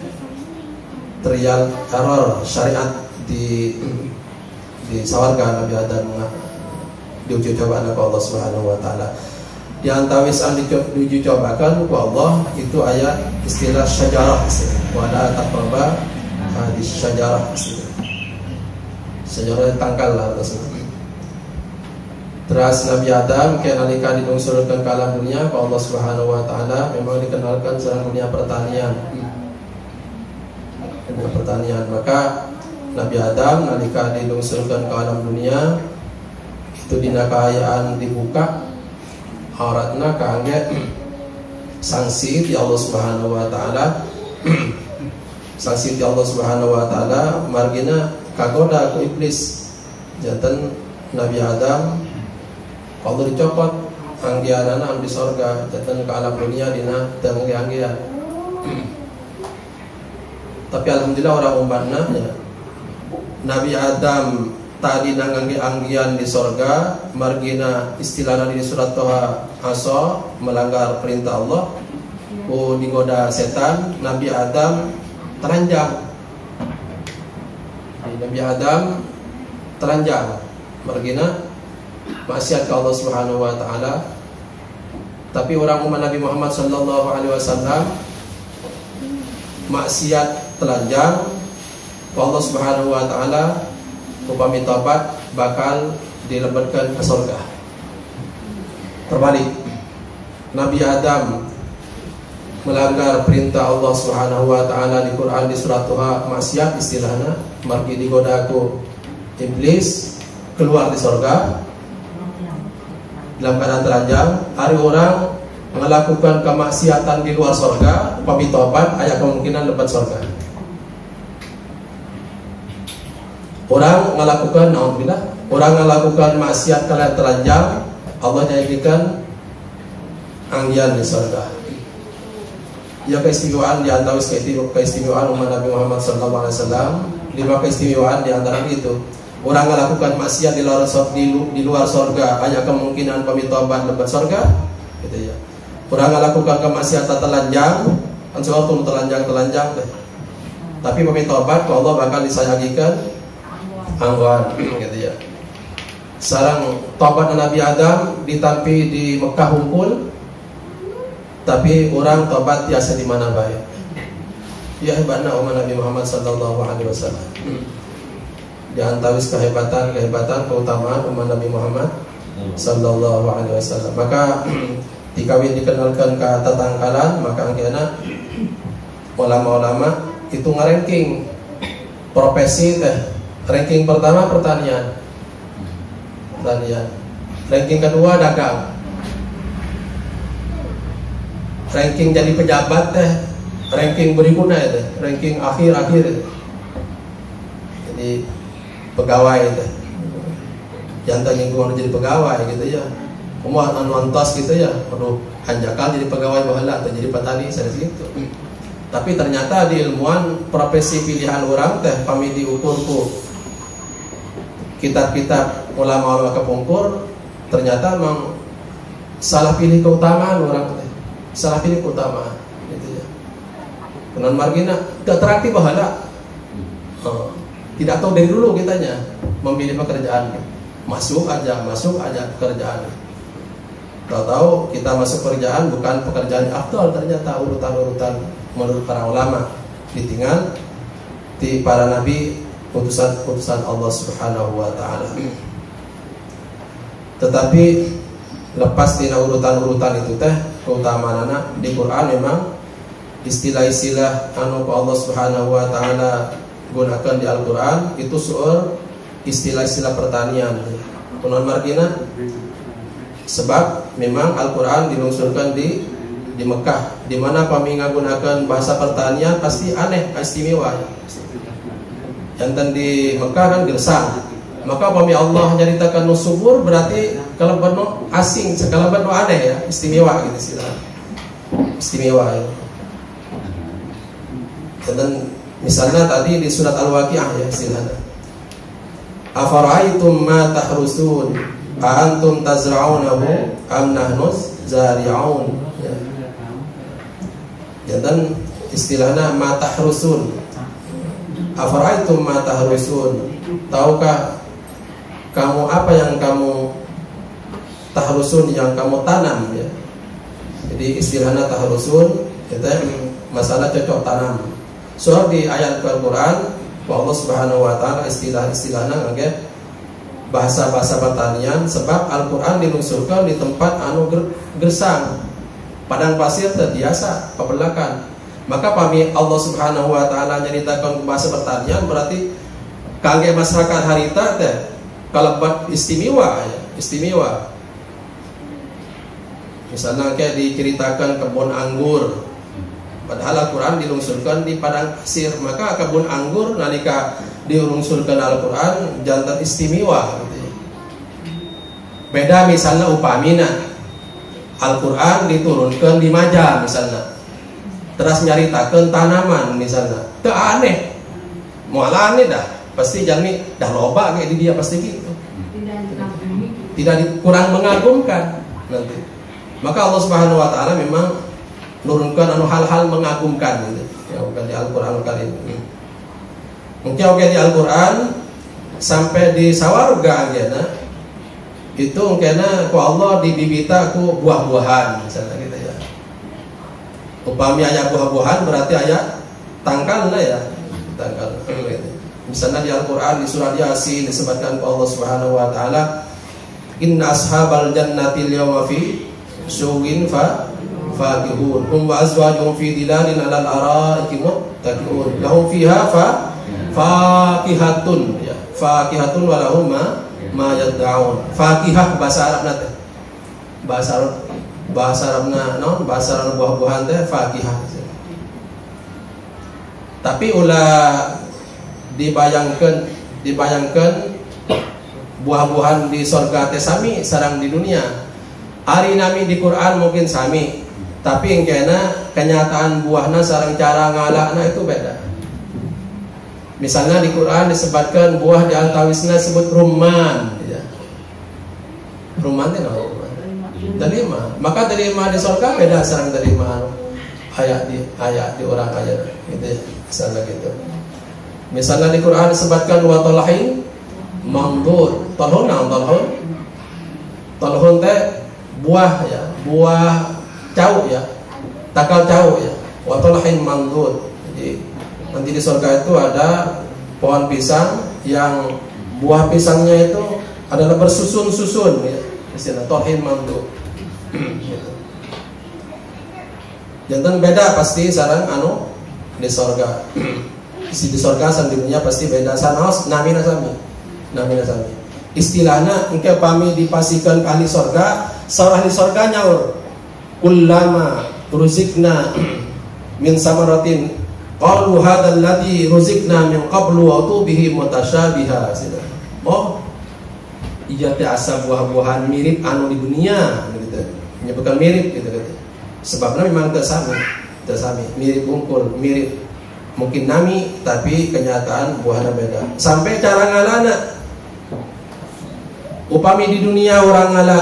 [SPEAKER 1] trial error syariat di sawarga Nabi Adam diuji coba oleh Allah Subhanahu wa taala. Di antawis an diuji cobakan ku Allah itu ayat istilah syajarah, wala taqraba hadis syajarah. Syajarah tangkal lah tersebut. Terus Nabi Adam nalika dilungsurkeun ka alam dunia ka Allah Subhanahu wa taala memang dikenalkan sareng dunia pertanian. Dunia pertanian. Maka Nabi Adam nalika dilungsurkeun ka alam dunia itu dina kaayaan dibuka auratna kaangge sanksi di Allah Subhanahu wa taala. Sanksi di Allah Subhanahu wa taala margina kagoda ku iblis. Janten Nabi Adam kalau dicopot anggianana di sorga datang ke alam dunia dina tenggi-anggian. Tapi alhamdulillah orang umatna ya, Nabi Adam tadi nanganggi anggian di sorga margina istilahna di surat Toha aso melanggar perintah Allah ku digoda setan. Nabi Adam teranjang. Nabi Adam teranjang margina maksiat ke Allah Subhanahu wa taala. Tapi orang umat Nabi Muhammad sallallahu alaihi wasallam maksiat telanjang ke Allah Subhanahu wa taala upami tobat bakal dilebetkeun ke surga. Terbalik, Nabi Adam melanggar perintah Allah Subhanahu wa taala di Quran di surat Toha maksiat istilahna margi digoda ku iblis keluar di surga dalam keadaan telanjang. Hari orang melakukan kemaksiatan di luar surga upami tobat aya kemungkinan lebat surga. Orang melakukan naudzubillah, orang melakukan maksiat kalian telanjang, Allah jadikan anggian di surga. ya keistimewaan di antara keistimewaan umat Nabi Muhammad SAW. 5 keistimewaan di antara itu, orang melakukan maksiat di luar sorga, hanya kemungkinan pemitoban dapat sorga, gitu ya. Orang melakukan kemaksiatan telanjang, kan suatu telanjang deh. Tapi pemitobat, Allah bakal disayangikan angguan, gitu ya. Sarang tobat Nabi Adam ditampi di Mekah hunkul, tapi orang tobat biasa di mana baik. Ya hebatnya umat Nabi Muhammad SAW. Di antara kehebatan keutamaan umat Nabi Muhammad SAW. Maka dikawin dikenalkan ke tatangkalan, maka akhirnya ulama-ulama itu ngeranking profesi ranking pertama pertanian, ranking kedua dagang, ranking jadi pejabat ranking berikutnya ranking akhir jadi pegawai jantan lingkungan jadi pegawai gitu ya, semua antos gitu ya, perlu hanjakal jadi pegawai bahala atau jadi petani dari situ. Tapi ternyata di ilmuwan profesi pilihan orang kami diukurku kitab-kitab ulama-ulama kepungkur, ternyata memang salah pilih keutamaan orang salah pilih keutamaan gitu ya. Kenan margina gak teraktif bahala. Tidak tahu dari dulu kitanya memilih pekerjaan, masuk aja pekerjaan. Tahu kita masuk pekerjaan bukan pekerjaan afdal, ternyata urutan-urutan menurut para ulama ditinggal di para nabi, putusan Allah Subhanahu wa taala. Tetapi lepas di urutan-urutan itu keutamaanna di Quran memang istilah-istilah anu Allah Subhanahu wa taala gunakan di Al-Qur'an itu soal istilah-istilah pertanian. Kunon margina sebab memang Al-Qur'an dilungsurkan di Mekah, di mana kami menggunakan bahasa pertanian pasti aneh, istimewa. Jantan di Mekah kan gersang. Maka kami Allah nyaritakan nu subur berarti kalau benar asing, segala benar aneh ya, istimewa gitu sih. Istimewa ya. Dan misalnya tadi di surat Al-Waqiah ya istilahnya. Afara'aitum ma tahrusun a antum tazra'unahu am nahnus zari'un. Dan istilahnya ma tahrusun. Afara'aitum ma tahrusun. Tahukah kamu apa yang kamu tahrusun, yang kamu tanam ya. Jadi istilahnya tahrusun itu masalah cocok tanam. Soal di ayat Al-Quran Allah Subhanahu wa taala istilah-istilahnya ngage bahasa-bahasa pertanian, sebab Al-Quran dilungsurkan di tempat anu gersang, padang pasir terbiasa pebelakan. Maka pami Allah Subhanahu wa taala nyaritakan bahasa pertanian berarti kangge masyarakat harita kalebat istimewa ya, istimewa. Misalnya kayak diceritakan kebun anggur, padahal Al-Quran dilungsurkan di padang pasir, maka kebun anggur nalika dilungsurkan Al-Quran jantan istimewa gitu ya. Beda misalnya upamina Al-Quran diturunkan di Majah misalnya, terus nyaritakan tanaman misalnya, itu aneh, mualah aneh dah, pasti jangan dah loba kayak di dia pasti gitu, tidak kurang mengagumkan nanti. Maka Allah Subhanahu wa taala memang nurunkan anu hal-hal mengagumkan gitu. Ya bukan di Al-Qur'an Karim. Mungkin di Al-Qur'an sampai di sawarga ageuna itu mungkin ku Allah dibibita ku buah-buahan misalnya gitu ya. Upami aya buah-buahan berarti aya tangkal lah ya. Tangkal gitu. Misalnya di Al-Qur'an di surat Yasin disebutkan ku Allah Subhanahu wa taala inna ashabal jannati al-yawma fi syughin fakihun hum wa azwajuhum fi dilalin 'alal ara'iki muttaqiun lahum fiha fakihatun ya, fakihatun wa lahum ma yad'un. Fakihah bahasa Arab nate, bahasa Arabna non bahasa Arab buah-buahan teh fakihah. Tapi ulah dibayangkan buah-buahan di surga teh sami sareng di dunia. Ari nami di Quran mungkin sami, Tapi yang kena kenyataan buahna sareng cara ngalakna itu beda. Misalnya di Quran disebutkan buah di antawisna sebut rumman, ya. Rumman itu apa? Delima. Maka delima di surga beda sareng delima ayat di orang ayat gitu ya. Misalnya gitu. Misalnya di Quran disebutkan wa talahin mangdur. Talhun teh buah ya, buah cau ya. Takal cau ya. Wa talahin mangdur. Jadi nanti di surga itu ada pohon pisang yang buah pisangnya itu adalah bersusun-susun ya. Istilah talhin mangdur. Gitu. Jantan beda pasti sarang di surga. Di surga sendirinya pasti beda sanos namina sami. Istilahnya engke pami dipasikan ahli surga, seorang ahli surga nyaur kullama ruzikna min samaratin qalu hadzal ladzi ruzikna min qablu wa tubihi mutasyabiha. Oh, iya teh asa buah-buahan mirip di dunia gitu. Nya bukan mirip gitu. Sebabnya memang teu sami, mirip bungkul, mirip mungkin nami tapi kenyataan buahnya beda. Sampai cara ngalana upami di dunia orang ngala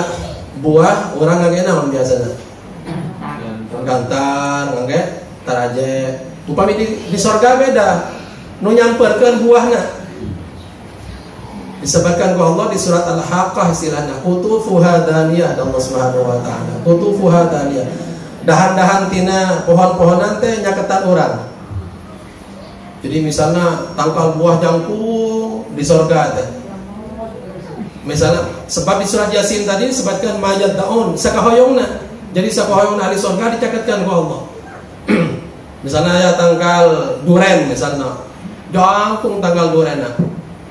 [SPEAKER 1] buah, orang ngage naon biasana? Gantar, ngage taraje. Upami di surga beda. Nu nyamperkeun buahna. Disebutkan ku Allah di surat Al-Haqqah istilahnya qutufuha daniyah, Allah Subhanahu wa taala. Qutufuha daniyah. Dahan-dahan tina pohon-pohonan teh nyaketan urang. Jadi misalnya tangkal buah jangkung di surga teh. Misalnya sebab di surat Yasin tadi disebutkan majad daun sakahoyongna. Jadi sakahoyongna ahli surga dicaketkan ku Allah. Misalnya ya tangkal duren misalnya. Jangkung tangkal durenna.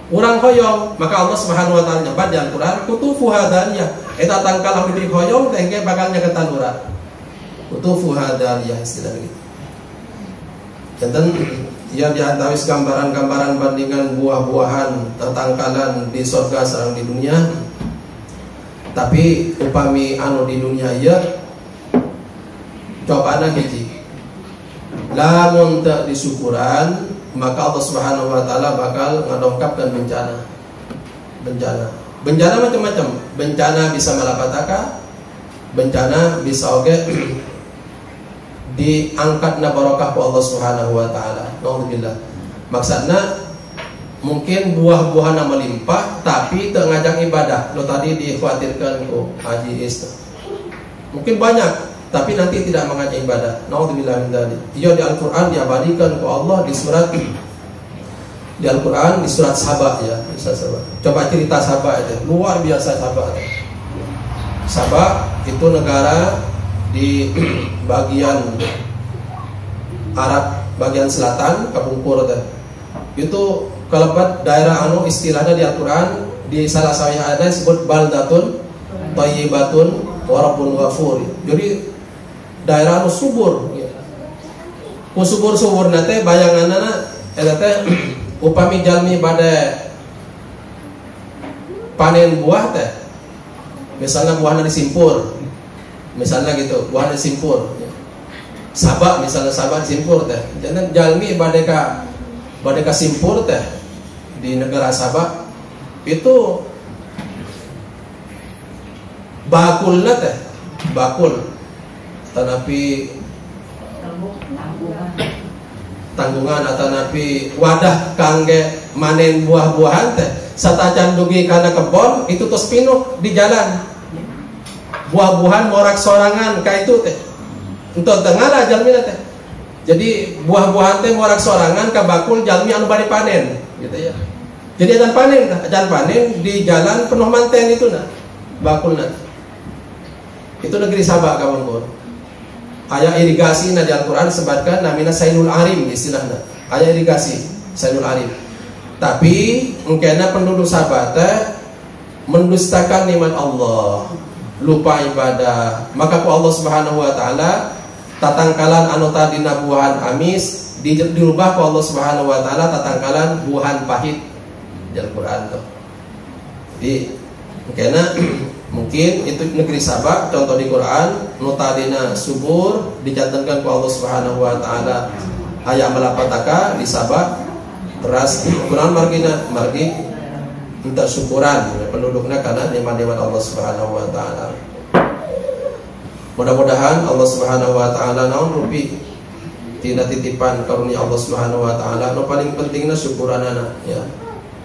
[SPEAKER 1] Urang hoyong, maka Allah Subhanahu wa taala nyebat di Al-Qur'an qutufuha daniyah. Eta tangkal anu diberi hoyong teh ge bakal nyaketan urang. Qutufuha daniyah istilah gitu. Janten ia diantawis gambaran-gambaran bandingan buah-buahan tetangkalan di surga sareng di dunia. Tapi upami anu di dunia ieu cobana hiji. Lamun teu disyukuran, maka Allah Subhanahu wa taala bakal ngadongkapkeun bencana. Bencana macam-macam. Bencana bisa malapetaka, bencana bisa oge diangkatna barokah ku Allah Subhanahu wa taala. Alhamdulillah. Maksudna mungkin buah-buahana melimpah tapi teu ngajak ibadah. Lo tadi dikhawatirkan ku Haji Is. Mungkin banyak tapi nanti tidak mengajak ibadah. Alhamdulillah min dzalik. Iya di Al-Qur'an diabadikan ku Allah di surat di Al-Qur'an di surat Saba ya, Saba. Coba cerita Saba itu. Luar biasa Saba. Saba itu negara di bagian Arab bagian selatan kapungkur teh. Itu kalebat daerah anu istilahnya di Al-Qur'an di salah satu ayat disebut baldatun thayyibatun wa rabbun ghafur. Jadi daerah anu subur. Ku subur-suburna teh bayanganna eta teh upami jalmi bade panen buah teh. Misalnya buahna disimpur. Misalnya gitu, buahna disimpur. Sabak misalnya sabak disimpur teh. Jangan jalmi badeka simpur teh di negara Sabak itu bakulna teh, bakul tanapi tanggungan atau napi wadah kangge manen buah-buahan teh satacan dugi kana kebon itu terus pinuh di jalan buah-buahan morak sorangan ka itu teh untuk tengah lah jalmi teh. Jadi buah-buahan teh morak sorangan ka bakul jalmi anu bari panen gitu ya. Jadi acan panen di jalan penuh manten itu nah bakulna. Itu negeri Sabak kawan-kawan. Aya irigasi na di Al-Qur'an sebutkan namina Sailul Arim istilahna. Aya irigasi Sailul Arim. Tapi engkena penduduk Sabak teh mendustakan nikmat Allah, lupa ibadah. Maka ku Allah Subhanahu wa taala tatangkalan anu tadina buahan amis dirubah ku Allah Subhanahu wa taala tatangkalan buahan pahit di Al-Qur'an tuh. Jadi engkena Mungkin itu negeri Sabak, contoh di Quran, nutadina subur dicantumkan ku Allah Subhanahu wa taala. Aya malapataka di Sabak teras Quran margi minta syukuran penduduknya karena nikmat-nikmat Allah Subhanahu wa taala. Mudah-mudahan Allah Subhanahu wa taala naon rupi tina titipan karunia Allah Subhanahu wa taala. Nu paling pentingna syukuranana ya.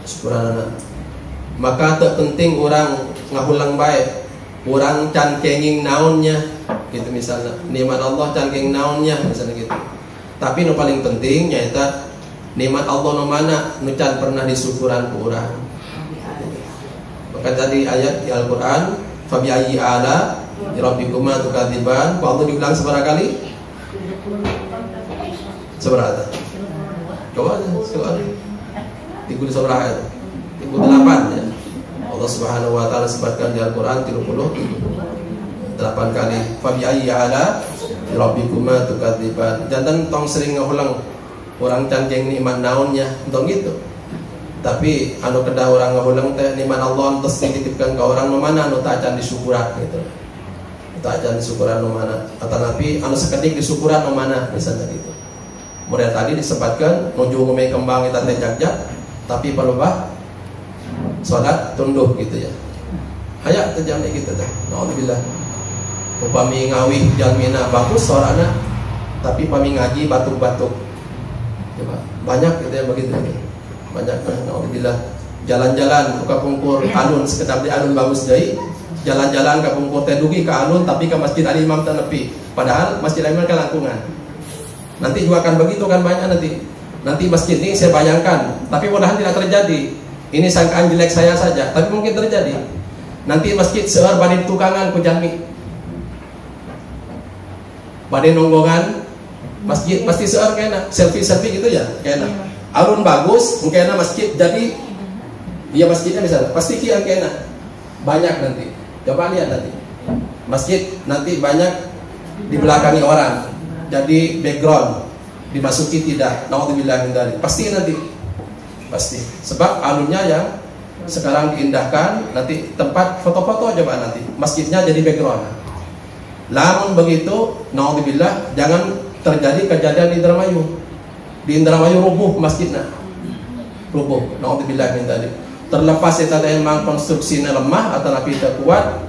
[SPEAKER 1] Syukuranana. Maka tak penting orang ngahulang baik, orang can kenging naonnya gitu misalnya. Nikmat Allah can kenging naonnya misalnya gitu. Tapi nu paling penting nyaeta nikmat Allah nu mana nu can pernah disyukuran ku urang. Maka tadi ayat di Al-Qur'an, fa bi ayyi ala rabbikuma tukadziban, ku Allah diulang seberapa kali? Seberapa? Coba soal. Tiga seberapa itu? 38 ya. Allah Subhanahu wa taala sebutkan di Al-Qur'an 38 kali. Fa bi ayyi ala rabbikuma tukadziban. Jantan tong sering ngulang orang canjeng nikmat naonnya, tong gitu. Tapi anu kedah orang ngulang teh nikmat Allah terus dititipkan ke orang nu mana anu teu acan disyukuran gitu. Teu acan disyukuran nu mana. Atanapi anu sakedik disyukuran nu mana misalnya gitu. Kemudian tadi disebutkan nuju ngomong kembang eta teh jagjak tapi palebah salat tunduh gitu ya. Hayak teh jam gitu teh. Nauzubillah. Upami ngawih jalmina bagus suarana tapi pami ngaji batuk-batuk. Coba banyak gitu ya begitu. Banyak nauzubillah. Jalan-jalan buka pungkur alun sekedap di alun bagus deui. Jalan-jalan ka pungkur teh dugi ka alun tapi ka Masjid Al Imam teh nepi. Padahal Masjid Al Imam ka langkungan. Nanti juga akan begitu kan banyak nanti. Nanti masjid ini saya bayangkan, tapi mudah-mudahan tidak terjadi. Ini sangkaan jelek saya saja, tapi mungkin terjadi. Nanti masjid seueur bade tukangan ku jalmi. Bade nonggongan masjid pasti seueur kena selfie gitu ya, kena. Alun bagus, mungkin masjid jadi dia masjidnya misalnya, pasti kian kena. Banyak nanti. Coba lihat nanti. Masjid nanti banyak dibelakangi orang. Jadi background dimasuki tidak, naudzubillah min dzalik. Pasti nanti. Pasti. Sebab alunnya yang sekarang diindahkan, nanti tempat foto-foto coba nanti. Masjidnya jadi background. Lamun begitu, naudzubillah jangan terjadi kejadian di Indramayu. Di Indramayu rubuh masjidnya. Rubuh, naudzubillah min dzalik. Terlepas eta teh emang konstruksinya lemah atau napi teu kuat,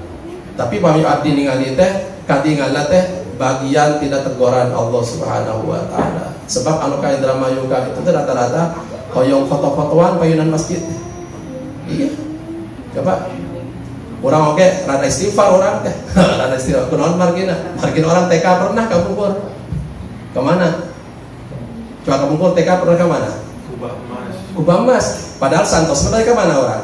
[SPEAKER 1] tapi pami abdi ningali teh katingalna teh bagian tidak teguran Allah Subhanahu wa taala. Sebab anu ka Indramayu ka itu teh rata-rata hoyong foto-fotoan payunan masjid. Iya. Coba urang oge rada istighfar urang teh. Rada istighfar kunaon margina? Margina orang TK pernah ka Bogor. Ke mana? Coba ke Bogor TK pernah ke mana? Kubah Mas. Padahal Santos bade ke mana orang?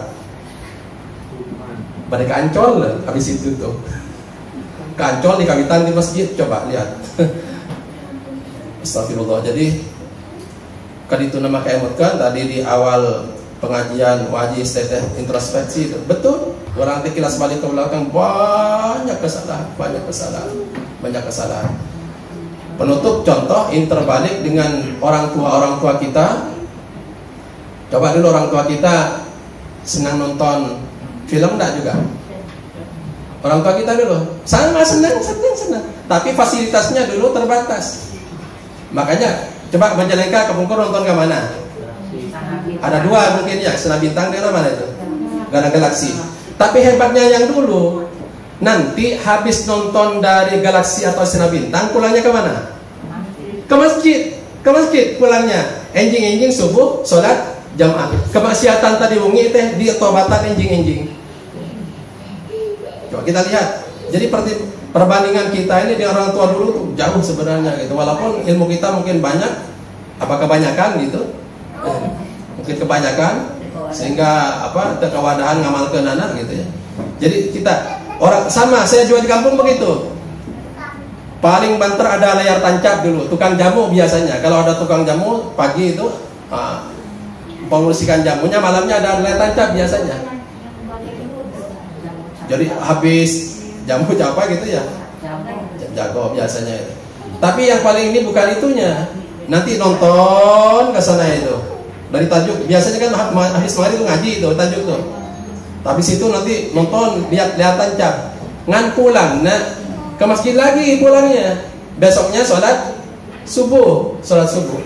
[SPEAKER 1] Bade ke Ancol habis itu tuh. Kancol di kawitan di masjid, coba lihat. Astagfirullah. Jadi kaditu nama kaemutkan tadi di awal pengajian wajib teteh introspeksi itu. Betul. Orang teh kilas balik ke belakang banyak kesalahan. Penutup contoh interbalik dengan orang tua kita. Coba dulu orang tua kita senang nonton film enggak juga? Orang tua kita dulu sama senang. Tapi fasilitasnya dulu terbatas. Makanya coba Majalengka ke Bungkur nonton ke mana? Ada dua mungkin ya, Sana Bintang daerah mana itu? Gana Galaksi. Tapi hebatnya yang dulu, nanti habis nonton dari Galaksi atau Sana Bintang, pulangnya ke mana? Ke masjid pulangnya. Enjing subuh, sholat jamaah. Kemaksiatan tadi wengi teh ditobatan enjing. Coba kita lihat. Jadi perbandingan kita ini dengan orang tua dulu tuh jauh sebenarnya gitu. Walaupun ilmu kita mungkin banyak, apa kebanyakan gitu? Mungkin kebanyakan sehingga kewadahan ngamalkeun anak gitu ya. Jadi kita orang sama, saya juga di kampung begitu. Paling banter ada layar tancap dulu, tukang jamu biasanya. Kalau ada tukang jamu pagi itu pengursikan jamunya, malamnya ada layar tancap biasanya. Jadi habis jamu apa gitu ya? Jago biasanya itu. Tapi yang paling ini bukan itunya. Nanti nonton ke sana itu. Dari tajuk biasanya kan habis maghrib itu ngaji itu tajuk tuh. Habis itu nanti nonton, lihat-lihatan jam. Ngan pulang, nak ke masjid lagi pulangnya. Besoknya sholat subuh.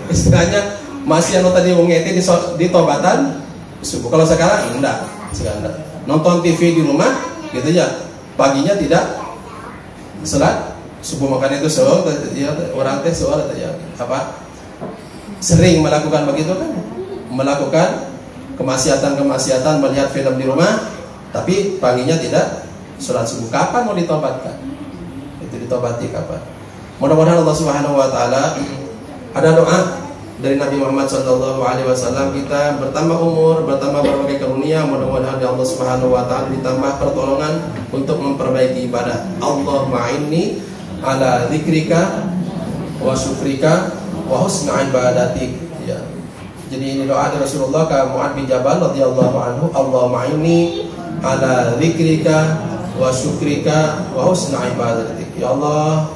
[SPEAKER 1] Istilahnya masih yang tadi ngeti di tobatan subuh. Kalau sekarang enggak. Nonton TV di rumah gitu ya. Paginya tidak sholat subuh, makanya itu ya, orang teh sering melakukan begitu kan, melakukan kemaksiatan melihat film di rumah, tapi paginya tidak sholat subuh. Kapan mau ditobatkan? Itu ditobati kapan? Mudah-mudahan Allah Subhanahu Wa Taala, ada doa dari Nabi Muhammad SAW, kita bertambah umur, bertambah berbagai karunia. Mudah-mudahan Allah Subhanahu Wa Taala ditambah pertolongan untuk memperbaiki ibadah. Allahumma inni ala dzikrika wa syukrika wa husna ibadatik. Ya. Jadi ini doa dari Rasulullah ke Mu'adz bin Jabal radhiyallahu anhu, Allahumma inni ala dzikrika wa syukrika wa husna ibadatik. Ya Allah,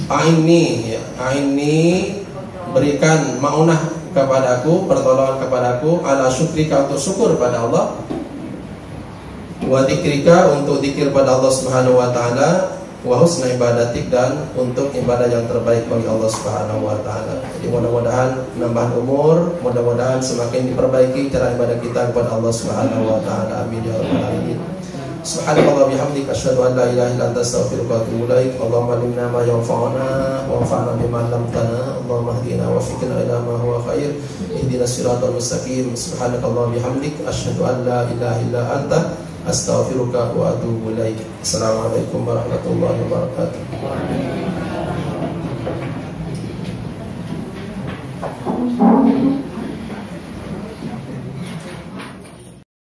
[SPEAKER 1] aini berikan maunah kepadaku, pertolongan kepadaku, ala syukrika untuk syukur pada Allah, wa dzikrika untuk zikir pada Allah Subhanahu Wa Taala, wa husna ibadatik dan untuk ibadah yang terbaik bagi Allah Subhanahu Wa Taala. Jadi mudah-mudahan nambah umur, mudah-mudahan semakin diperbaiki cara ibadah kita kepada Allah Subhanahu Wa Taala. Amin ya rabbal alamin. Subhanallah bihamdika asyhadu an la ilaha illa anta astaghfiruka wa atubu ilaik. Allahumma alimna ma yanfa'una wanfa'na bima 'allamtana. Allahumma hdina wa fikna ila ma huwa khair. Ihdinas siratal mustaqim. Subhanakallah bihamdik asyhadu an la ilaha illa anta astaghfiruka wa atubu ilaik. Assalamualaikum warahmatullahi wabarakatuh.